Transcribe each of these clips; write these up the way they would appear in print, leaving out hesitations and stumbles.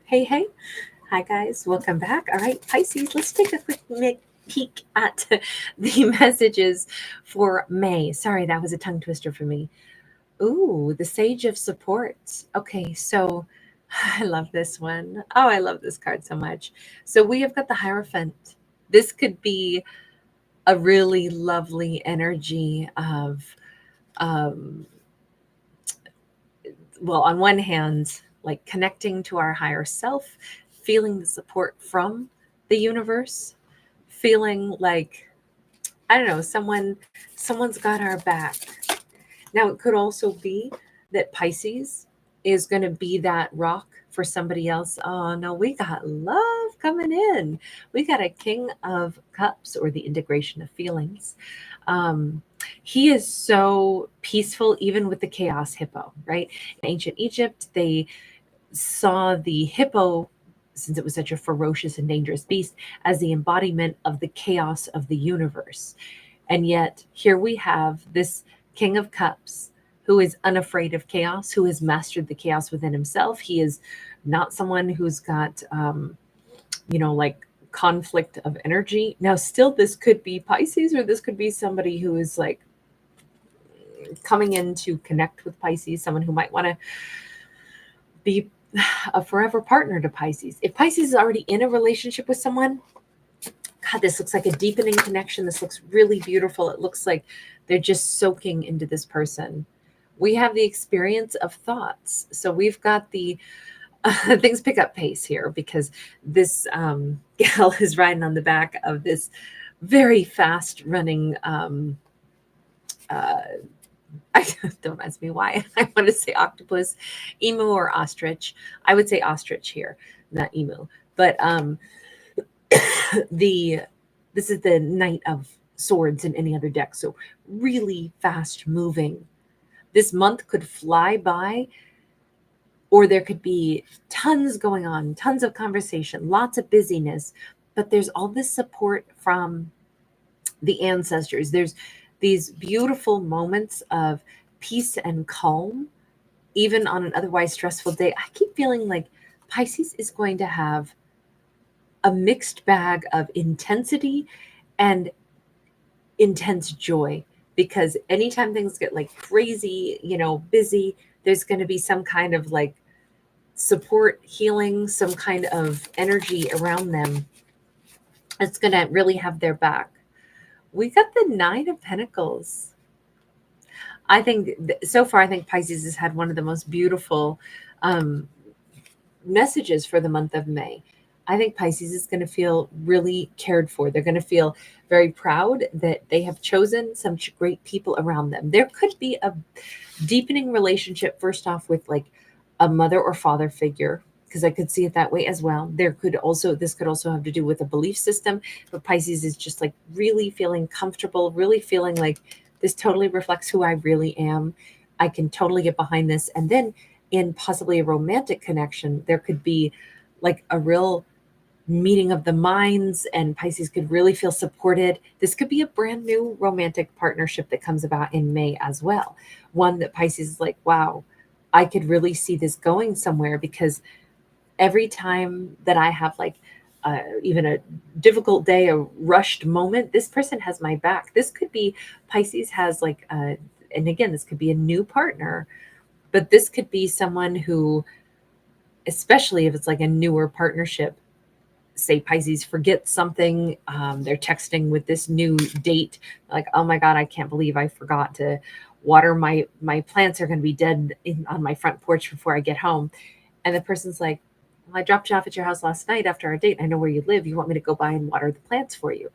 Hey, hey. Hi, guys. Welcome back. All right, Pisces, let's take a quick peek at the messages for May. Sorry, that was a tongue twister for me. Ooh, the Sage of Support. Okay, so I love this one. Oh, I love this card so much. So we have got the Hierophant. This could be a really lovely energy of, um, well, on one hand, like connecting to our higher self, feeling the support from the universe, feeling like, I don't know, someone's got our back. Now it could also be that Pisces is going to be that rock for somebody else. Oh no, we got love coming in. We got a King of Cups, or the integration of feelings. Um, he is so peaceful, even with the chaos hippo, right? In ancient Egypt, they saw the hippo, since it was such a ferocious and dangerous beast, as the embodiment of the chaos of the universe. And yet, here we have this King of Cups who is unafraid of chaos, who has mastered the chaos within himself. He is not someone who's got, like conflict of energy. Now, still, this could be Pisces, or this could be somebody who is like coming in to connect with Pisces, someone who might want to be a forever partner to Pisces. If Pisces is already in a relationship with someone, God, this looks like a deepening connection. This looks really beautiful. It looks like they're just soaking into this person. We have the experience of thoughts. So we've got the things pick up pace here, because this gal is riding on the back of this very fast running. Uh, don't ask me why. I want to say octopus, emu, or ostrich. I would say ostrich here, not emu. But the this is the Knight of Swords in any other deck, so really fast moving. This month could fly by, or there could be tons going on, tons of conversation, lots of busyness, but there's all this support from the ancestors. There's these beautiful moments of peace and calm, even on an otherwise stressful day. I keep feeling like Pisces is going to have a mixed bag of intensity and intense joy, because anytime things get like crazy, busy, there's going to be some kind of like support, healing, some kind of energy around them. It's going to really have their back. We got the Nine of Pentacles. I think so far, I think Pisces has had one of the most beautiful um, messages for the month of May. I think Pisces is going to feel really cared for. They're going to feel very proud that they have chosen some great people around them. There could be a deepening relationship, first off, with like a mother or father figure, because I could see it that way as well. This could also have to do with a belief system, but Pisces is just like really feeling comfortable, really feeling like this totally reflects who I really am. I can totally get behind this. And then in possibly a romantic connection, there could be like a real meeting of the minds, and Pisces could really feel supported. This could be a brand new romantic partnership that comes about in May as well. One that Pisces is like, wow, I could really see this going somewhere, because every time that I have like even a difficult day, a rushed moment, this person has my back. This could be Pisces has like, and again, this could be a new partner, but this could be someone who, especially if it's like a newer partnership, say Pisces forgets something, they're texting with this new date, like, oh my God, I can't believe I forgot to water my plants are going to be dead on my front porch before I get home. And the person's like, well, I dropped you off at your house last night after our date. I know where you live. You want me to go by and water the plants for you?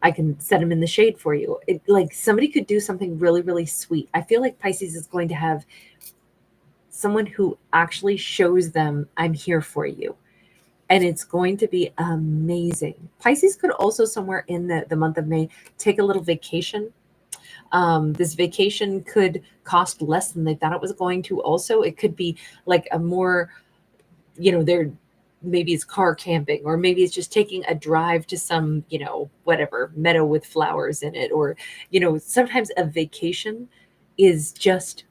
I can set them in the shade for you. Like somebody could do something really, really sweet. I feel like Pisces is going to have someone who actually shows them, I'm here for you. And it's going to be amazing. Pisces could also, somewhere in the month of May, take a little vacation. This vacation could cost less than they thought it was going to. Also, it could be like a more, they're, maybe it's car camping, or maybe it's just taking a drive to some, whatever meadow with flowers in it. Or, sometimes a vacation is just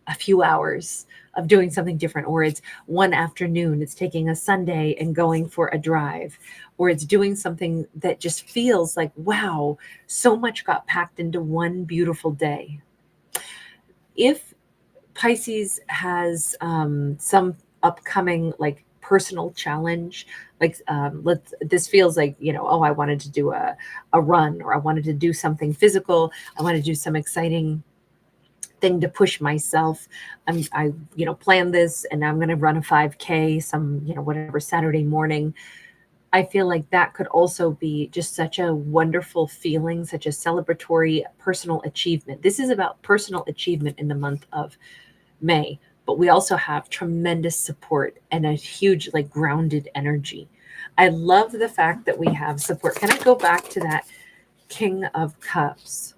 a few hours of doing something different, or it's one afternoon, it's taking a Sunday and going for a drive, or it's doing something that just feels like, wow, so much got packed into one beautiful day. If Pisces has some upcoming like personal challenge, like this feels like, oh, I wanted to do a run, or I wanted to do something physical, I want to do some exciting thing to push myself. I plan this and I'm going to run a 5K some, whatever, Saturday morning. I feel like that could also be just such a wonderful feeling, such a celebratory personal achievement. This is about personal achievement in the month of May, but we also have tremendous support and a huge, like, grounded energy. I love the fact that we have support. Can I go back to that King of Cups?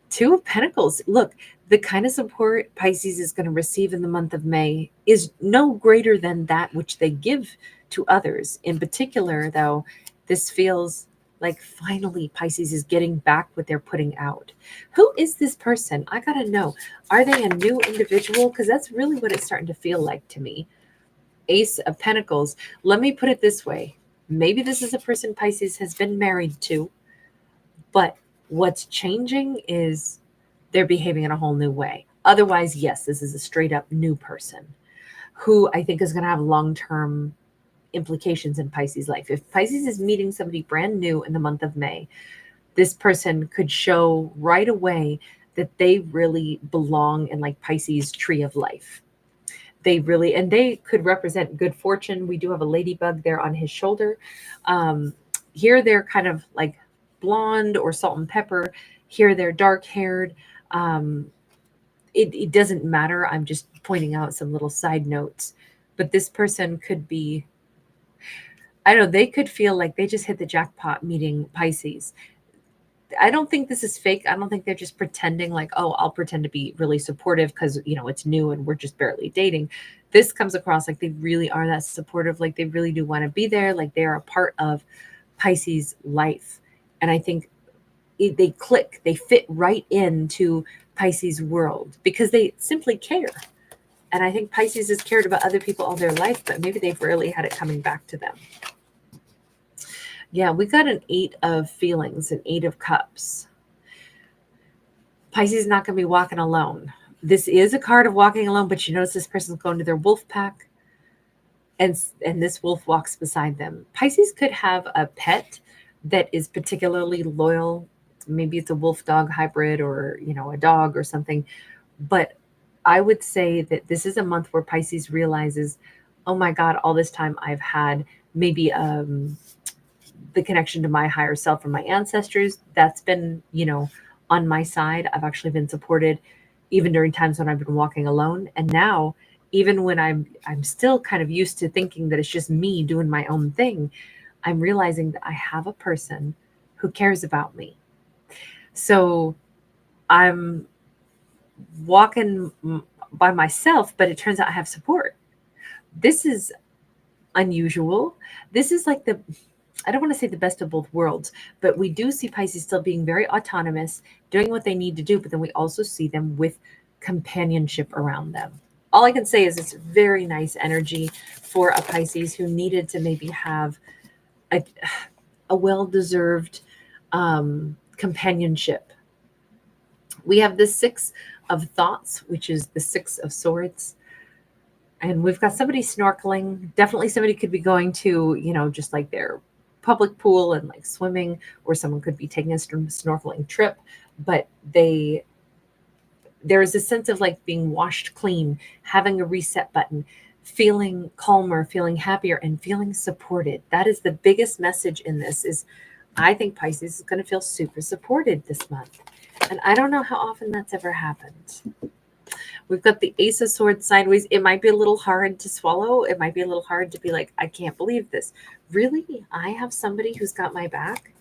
Two of Pentacles. Look, the kind of support Pisces is going to receive in the month of May is no greater than that which they give to others. In particular, though, this feels like finally Pisces is getting back what they're putting out. Who is this person? I got to know. Are they a new individual? Because that's really what it's starting to feel like to me. Ace of Pentacles. Let me put it this way. Maybe this is a person Pisces has been married to, but what's changing is they're behaving in a whole new way. Otherwise, yes, this is a straight up new person who I think is going to have long-term implications in Pisces' life. If Pisces is meeting somebody brand new in the month of May, this person could show right away that they really belong in like Pisces' tree of life. And they could represent good fortune. We do have a ladybug there on his shoulder. Here they're kind of like blonde or salt and pepper. Here they're dark haired. It doesn't matter. I'm just pointing out some little side notes. But this person could be, I don't know, they could feel like they just hit the jackpot meeting Pisces. I don't think this is fake. I don't think they're just pretending like, oh, I'll pretend to be really supportive because, it's new and we're just barely dating. This comes across like they really are that supportive, like they really do want to be there, like they are a part of Pisces' life. And I think they click, they fit right into Pisces' world because they simply care. And I think Pisces has cared about other people all their life, but maybe they've rarely had it coming back to them. Yeah, we got an 8 of feelings, an 8 of cups. Pisces is not going to be walking alone. This is a card of walking alone, but you notice this person's going to their wolf pack, and this wolf walks beside them. Pisces could have a pet that is particularly loyal. Maybe it's a wolf dog hybrid or, a dog or something. But I would say that this is a month where Pisces realizes, oh my God, all this time I've had maybe the connection to my higher self from my ancestors. That's been, on my side. I've actually been supported even during times when I've been walking alone. And now, even when I'm still kind of used to thinking that it's just me doing my own thing, I'm realizing that I have a person who cares about me. So I'm walking by myself, but it turns out I have support. This is unusual. This is like I don't want to say the best of both worlds, but we do see Pisces still being very autonomous, doing what they need to do, but then we also see them with companionship around them. All I can say is it's very nice energy for a Pisces who needed to maybe have a well-deserved companionship. We have the 6 of thoughts, which is the 6 of swords. And we've got somebody snorkeling. Definitely somebody could be going to, just like their public pool and like swimming, or someone could be taking a snorkeling trip. But there is a sense of like being washed clean, having a reset button, feeling calmer, feeling happier, and feeling supported. That is the biggest message in this. Is I think Pisces is going to feel super supported this month. And I don't know how often that's ever happened. We've got the Ace of Swords sideways. It might be a little hard to swallow. It might be a little hard to be like, I can't believe this. Really? I have somebody who's got my back?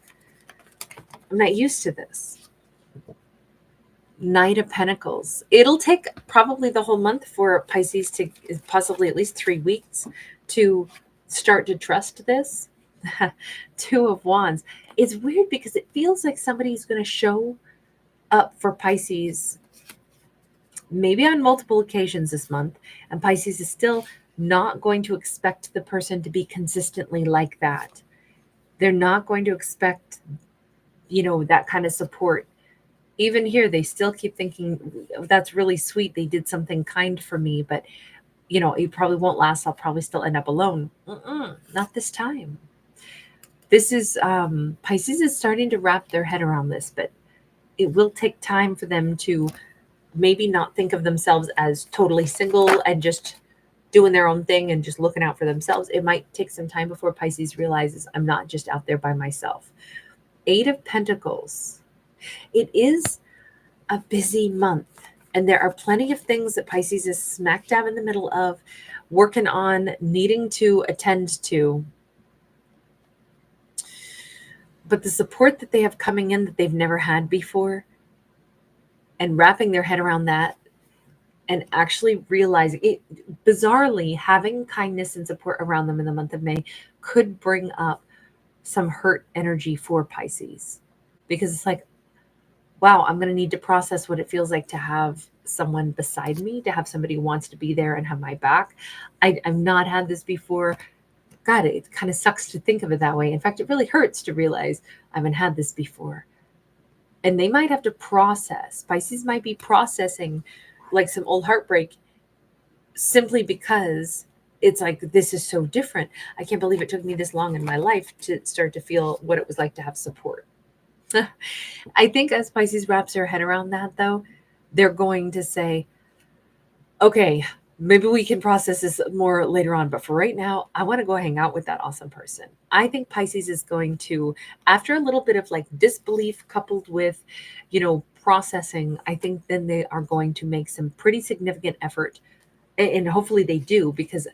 I'm not used to this. Knight of Pentacles. It'll take probably the whole month for Pisces to, possibly at least 3 weeks, to start to trust this. 2 of Wands. It's weird because it feels like somebody's going to show up for Pisces maybe on multiple occasions this month. And Pisces is still not going to expect the person to be consistently like that. They're not going to expect, that kind of support. Even here, they still keep thinking, that's really sweet. They did something kind for me, but it probably won't last. I'll probably still end up alone. Not this time. This is Pisces is starting to wrap their head around this, but it will take time for them to maybe not think of themselves as totally single and just doing their own thing and just looking out for themselves. It might take some time before Pisces realizes I'm not just out there by myself. 8 of Pentacles. It is a busy month, and there are plenty of things that Pisces is smack dab in the middle of, working on, needing to attend to. But the support that they have coming in that they've never had before, and wrapping their head around that, and actually realizing it, bizarrely, having kindness and support around them in the month of May could bring up some hurt energy for Pisces, because it's like, wow, I'm going to need to process what it feels like to have someone beside me, to have somebody who wants to be there and have my back. I've not had this before. God, it kind of sucks to think of it that way. In fact, it really hurts to realize I haven't had this before. And they might have to process. Pisces might be processing like some old heartbreak, simply because it's like, this is so different. I can't believe it took me this long in my life to start to feel what it was like to have support. I think as Pisces wraps their head around that, though, they're going to say, okay, maybe we can process this more later on. But for right now, I want to go hang out with that awesome person. I think Pisces is going to, after a little bit of like disbelief coupled with, processing, I think then they are going to make some pretty significant effort. And hopefully they do, because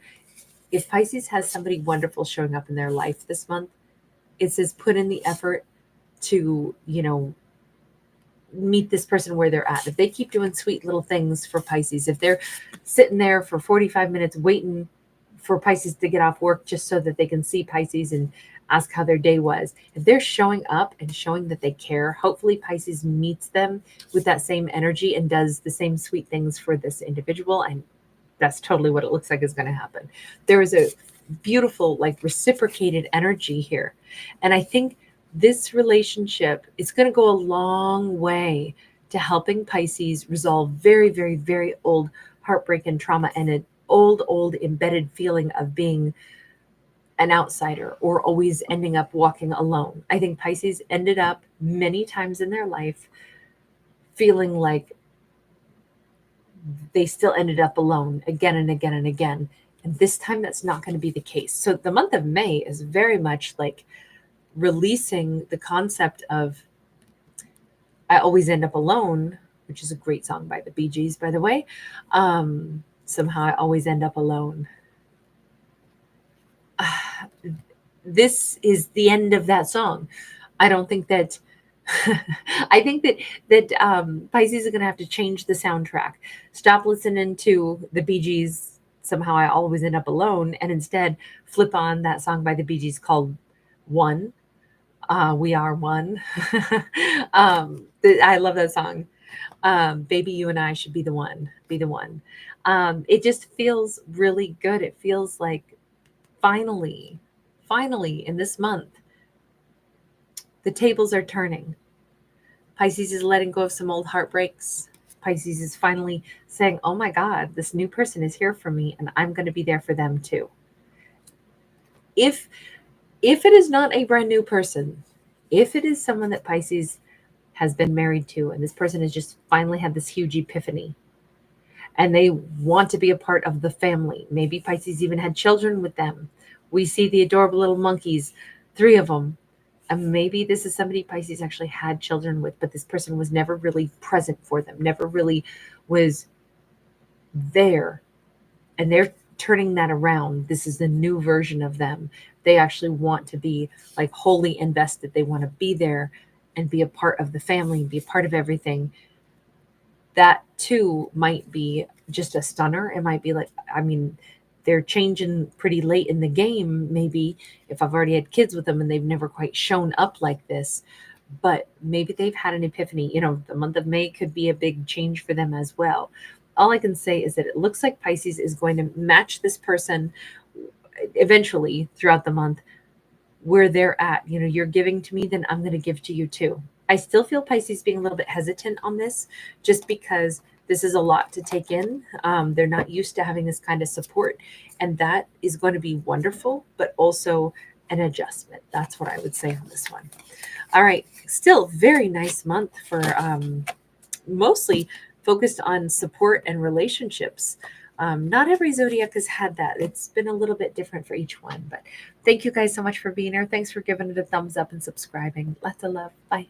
if Pisces has somebody wonderful showing up in their life this month, it says put in the effort to, meet this person where they're at. If they keep doing sweet little things for Pisces, if they're sitting there for 45 minutes waiting for Pisces to get off work just so that they can see Pisces and ask how their day was, if they're showing up and showing that they care, hopefully Pisces meets them with that same energy and does the same sweet things for this individual. And that's totally what it looks like is going to happen. There is a beautiful, like, reciprocated energy here. And I think this relationship is going to go a long way to helping Pisces resolve very, very, very old heartbreak and trauma, and an old embedded feeling of being an outsider or always ending up walking alone. I think Pisces ended up many times in their life feeling like they still ended up alone again and again and again. And this time that's not going to be the case. So the month of May is very much like releasing the concept of I always end up alone, which is a great song by the Bee Gees, by the way. Somehow I always end up alone. This is the end of that song. I don't think that I think that Pisces is going to have to change the soundtrack. Stop listening to the Bee Gees, Somehow I Always End Up Alone, and instead flip on that song by the Bee Gees called One. We Are One. I love that song. Baby, you and I should be the one. Be the one. It just feels really good. It feels like finally in this month, the tables are turning. Pisces is letting go of some old heartbreaks. Pisces is finally saying, oh my God, this new person is here for me, and I'm going to be there for them too. If it is not a brand new person, if it is someone that Pisces has been married to, and this person has just finally had this huge epiphany, and they want to be a part of the family, maybe Pisces even had children with them. We see the adorable little monkeys, 3 of them. And maybe this is somebody Pisces actually had children with, but this person was never really present for them, never really was there. And they're turning that around. This is the new version of them. They actually want to be like wholly invested. They want to be there and be a part of the family, be a part of everything. That too might be just a stunner. It might be like, they're changing pretty late in the game, maybe, if I've already had kids with them and they've never quite shown up like this. But maybe they've had an epiphany. The month of May could be a big change for them as well. all I can say is that it looks like Pisces is going to match this person eventually throughout the month where they're at. You know, you're giving to me, then I'm going to give to you too. I still feel Pisces being a little bit hesitant on this just because this is a lot to take in. They're not used to having this kind of support, and that is going to be wonderful, but also an adjustment. That's what I would say on this one. All right. Still very nice month for mostly focused on support and relationships. Not every zodiac has had that. It's been a little bit different for each one. But thank you guys so much for being here. Thanks for giving it a thumbs up and subscribing. Lots of love. Bye.